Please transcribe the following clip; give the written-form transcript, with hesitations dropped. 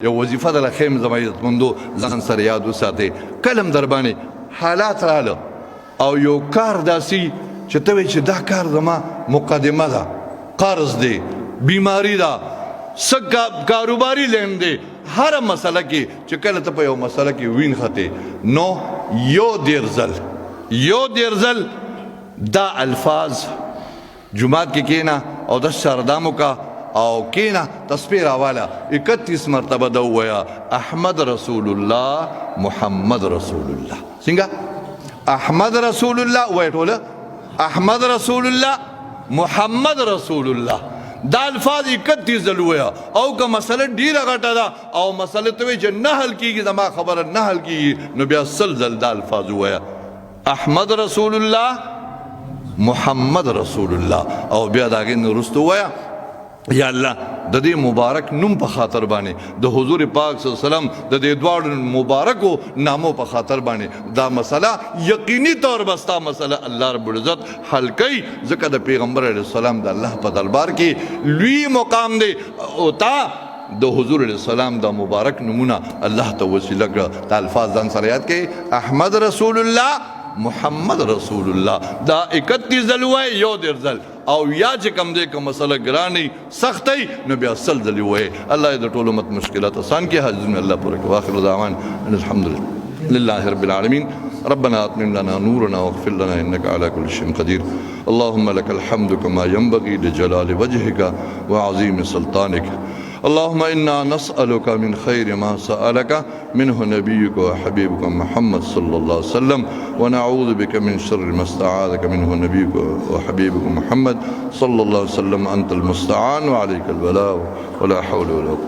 یو وظیفه ده لخیم زما عزتمندو ځان سره یاد وساتئ کلم در باندې حالات راله او یو کار داسي چې ته وایې چې دا کار زما مقدمه ده قرض دی بیماری ده څه کاروباري لین دی هره مسله کې چې کله ته په یو مسله کې وین خطې نو یو دیر ځل دا الفاظ جماعت کې کېنه او د سردامو کا او کینا تسبیح راوالا 31 مرتبه دا ویا احمد رسول الله محمد رسول الله څنګه احمد رسول الله وای ټوله احمد رسول الله محمد رسول الله دا الفاظ 31 ځل ویا او که مسله ډیره غټه ده او مسله ته چې نه حل کیږي زما خبره نه حل کیږي نو بیا سلسل دا الفاظ ویا احمد رسول الله محمد رسول الله او بیا داګه نورستو ویا یا الله د دې مبارک نوم په خاطر باندې د حضور پاک صلی الله علیه وسلم د دې دواړو مبارکو نامو په خاطر باندې دا مسله یقیني طور بستا مسله الله رب العزت حل کوي ځکه د پیغمبر علیه السلام د الله په دربار کې لوی مقام دی او تا د حضور علیه السلام د مبارک نمونه الله ته وسیله کړه د الفاظ ځان سره یاد کړئ احمد رسول الله محمد رسول الله دا 31 ځل وای یو دیر ځل او یا چې کم دی که مسله ګرانې سختۍ نو بیا سل ځلې وایي الله یې د ټولو امت مشکلات آسان کړي حاضرین الله پوره کړي واخر دعوانا ان الحمد لله رب العالمين ربنا اتمم لنا نورنا واغفر لنا انك على كل شيء قدير اللهم لك الحمد كما ينبغي لجلال وجهك وعظيم سلطانك اللهم إنا نسألك من خير ما سألك منه نبيك وحبيبك محمد صلى الله عليه وسلم ونعوذ بك من شر ما استعاذك منه نبيك وحبيبك محمد صلى الله عليه وسلم أنت المستعان وعليك البلاء ولا حول ولا قوة